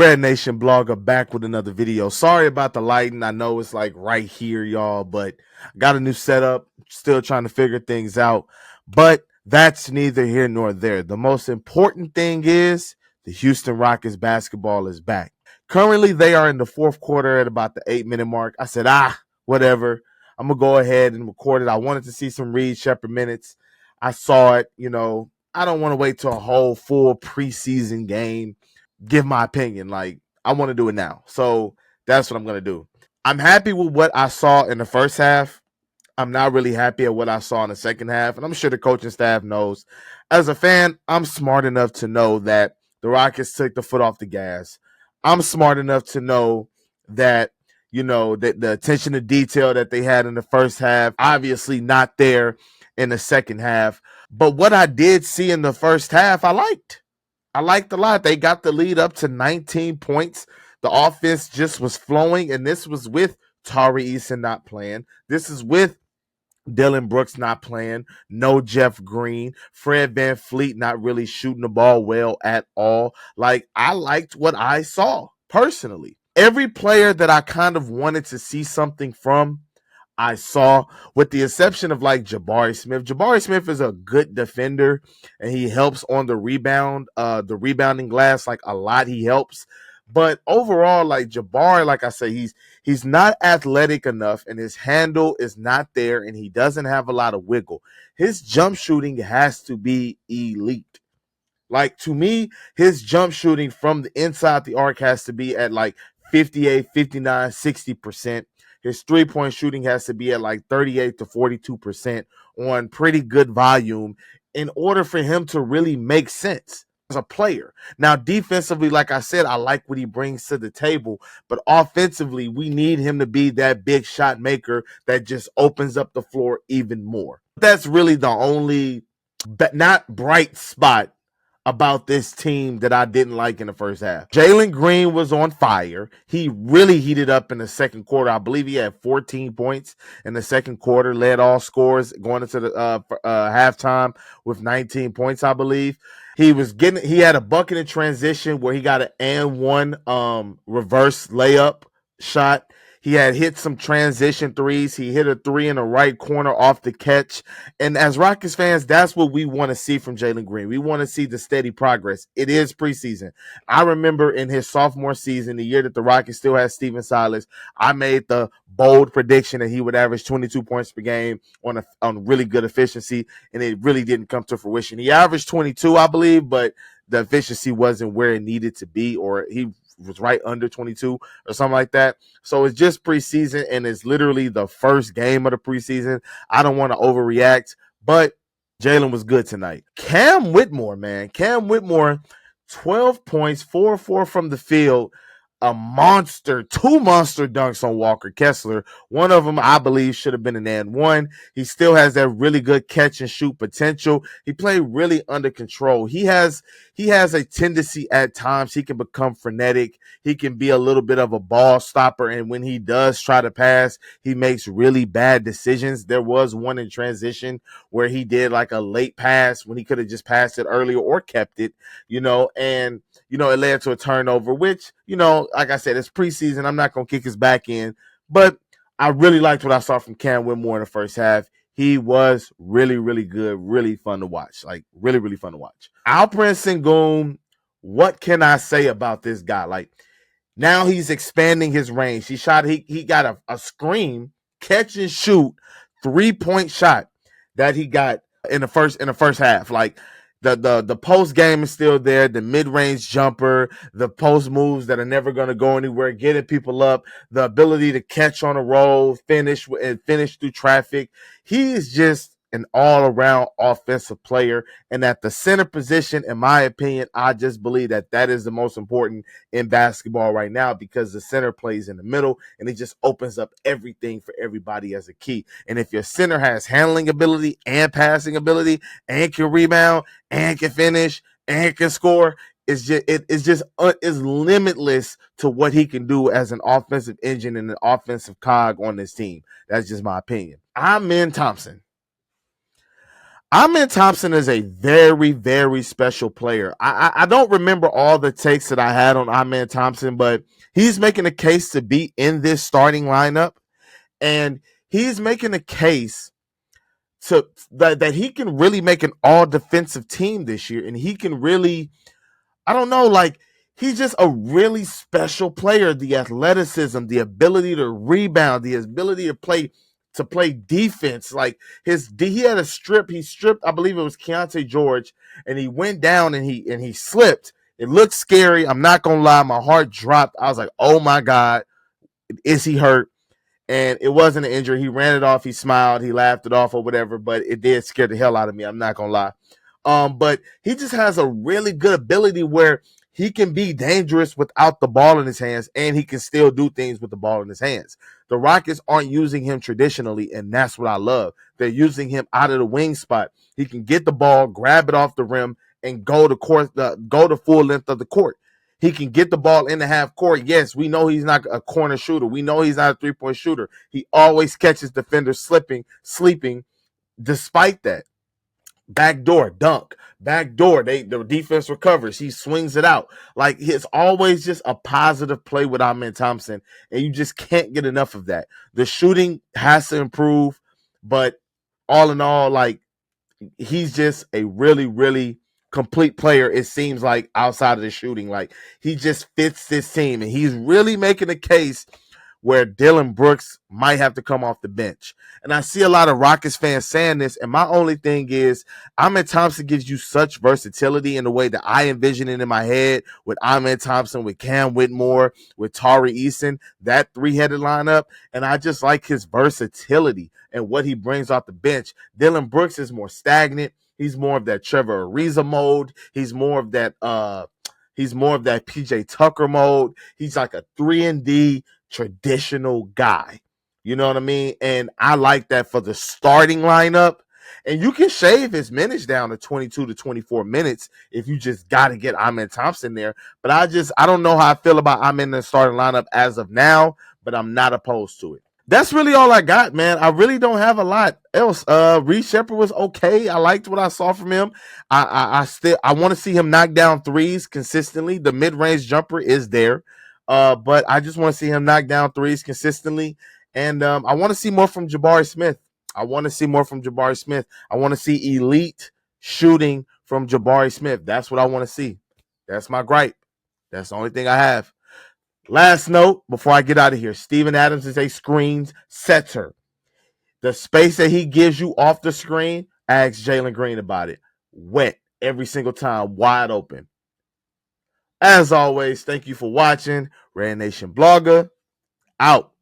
RedNationBlogga back with another video. Sorry about the lighting. I know it's like right here, y'all, but I got a new setup. Still trying to figure things out. But that's neither here nor there. The most important thing is the Houston Rockets basketball is back. Currently, they are in the fourth quarter at about the 8-minute mark. I said, whatever. I'm going to go ahead and record it. I wanted to see some Reed Shepherd minutes. I saw it. I don't want to wait till a whole full preseason game. Give my opinion. Like, I want to do it now. So that's what I'm going to do. I'm happy with what I saw in the first half. I'm not really happy at what I saw in the second half. And I'm sure the coaching staff knows. As a fan, I'm smart enough to know that the Rockets took the foot off the gas. I'm smart enough to know that, that the attention to detail that they had in the first half, obviously not there in the second half. But what I did see in the first half, I liked a lot. They got the lead up to 19 points. The offense just was flowing, and this was with Tari Eason not playing. This is with Dylan Brooks not playing. No Jeff Green. Fred VanVleet not really shooting the ball well at all. Like, I liked what I saw personally. Every player that I kind of wanted to see something from, I saw, with the exception of like Jabari Smith. Jabari Smith is a good defender, and he helps on the rebounding glass, like a lot. He helps. But overall, like Jabari, like I say, he's not athletic enough, and his handle is not there, and he doesn't have a lot of wiggle. His jump shooting has to be elite. Like, to me, his jump shooting from the inside the arc has to be at like 58, 59, 60%. His three-point shooting has to be at like 38 to 42% on pretty good volume in order for him to really make sense as a player. Now, defensively, like I said, I like what he brings to the table, but offensively, we need him to be that big shot maker that just opens up the floor even more. That's really the only, but not bright spot about this team that I didn't like in the first half. Jalen Green was on fire. He really heated up in the second quarter. I believe he had 14 points in the second quarter, led all scores going into the halftime with 19 points, I believe. He had a bucket in transition where he got an and one reverse layup shot. He had hit some transition threes. He hit a three in the right corner off the catch. And as Rockets fans, that's what we want to see from Jalen Green. We want to see the steady progress. It is preseason. I remember in his sophomore season, the year that the Rockets still had Steven Silas, I made the bold prediction that he would average 22 points per game on really good efficiency, and it really didn't come to fruition. He averaged 22, I believe, but the efficiency wasn't where it needed to be, or he was right under 22 or something like that. So it's just preseason, and it's literally the first game of the preseason. I don't want to overreact, but Jalen was good tonight. Cam Whitmore, 12 points, 4-4 from the field, a monster, 2 monster dunks on Walker Kessler. One of them, I believe, should have been an and one. He still has that really good catch and shoot potential. He played really under control. He has a tendency at times. He can become frenetic. He can be a little bit of a ball stopper. And when he does try to pass, he makes really bad decisions. There was one in transition where he did like a late pass when he could have just passed it earlier or kept it, and it led to a turnover, which, like I said, it's preseason. I'm not going to kick his back in, but I really liked what I saw from Cam Whitmore in the first half. He was really, really good, really fun to watch, like really, really fun to watch. Alperen Sengun, what can I say about this guy? Like, now he's expanding his range. He got a screen, catch and shoot, 3-point shot that he got in the first half. Like, the post game is still there. The mid-range jumper, the post moves that are never going to go anywhere, getting people up, the ability to catch on a roll, finish through traffic. He is just an all-around offensive player. And at the center position, in my opinion, I just believe that is the most important in basketball right now, because the center plays in the middle, and it just opens up everything for everybody as a key. And if your center has handling ability and passing ability and can rebound and can finish and can score, it's limitless to what he can do as an offensive engine and an offensive cog on this team. That's just my opinion. I'm in Thompson. Amen Thompson is a very, very special player. I don't remember all the takes that I had on Amen Thompson, but he's making a case to be in this starting lineup, and he's making a case to that he can really make an all defensive team this year, and he can really, I don't know, like he's just a really special player. The athleticism, the ability to rebound, the ability to play defense. Like he had a strip. He stripped, I believe it was Keontae George, and he went down and he slipped. It looked scary. I'm not gonna lie, my heart dropped. I was like, oh my God, is he hurt? And it wasn't an injury. He ran it off. He smiled. He laughed it off or whatever, but it did scare the hell out of me. I'm not going to lie. But he just has a really good ability where he can be dangerous without the ball in his hands, and he can still do things with the ball in his hands. The Rockets aren't using him traditionally, and that's what I love. They're using him out of the wing spot. He can get the ball, grab it off the rim, and go to full length of the court. He can get the ball in the half court. Yes, we know he's not a corner shooter. We know he's not a three-point shooter. He always catches defenders sleeping. Despite that, backdoor dunk, backdoor, the defense recovers. He swings it out. Like, it's always just a positive play with Amen Thompson, and you just can't get enough of that. The shooting has to improve, but all in all, like, he's just a really, really complete player, it seems like, outside of the shooting. Like, he just fits this team, and he's really making a case where Dillon Brooks might have to come off the bench. And I see a lot of Rockets fans saying this, and my only thing is, Amen Thompson gives you such versatility in the way that I envision it in my head, with Amen Thompson, with Cam Whitmore, with Tari Eason, that three-headed lineup, and I just like his versatility and what he brings off the bench. Dillon Brooks is more stagnant. He's more of that Trevor Ariza mode. He's more of that PJ Tucker mode. He's like a 3-and-D traditional guy. You know what I mean? And I like that for the starting lineup. And you can shave his minutes down to 22 to 24 minutes if you just got to get Amen Thompson there. But I don't know how I feel about Amen in the starting lineup as of now, but I'm not opposed to it. That's really all I got, man. I really don't have a lot else. Reed Shepherd was okay. I liked what I saw from him. I want to see him knock down threes consistently. The mid-range jumper is there. But I just want to see him knock down threes consistently. And I want to see more from Jabari Smith. I want to see elite shooting from Jabari Smith. That's what I want to see. That's my gripe. That's the only thing I have. Last note before I get out of here. Steven Adams is a screen setter. The space that he gives you off the screen, ask Jalen Green about it. Wet every single time, wide open. As always, thank you for watching. RedNationBlogga out.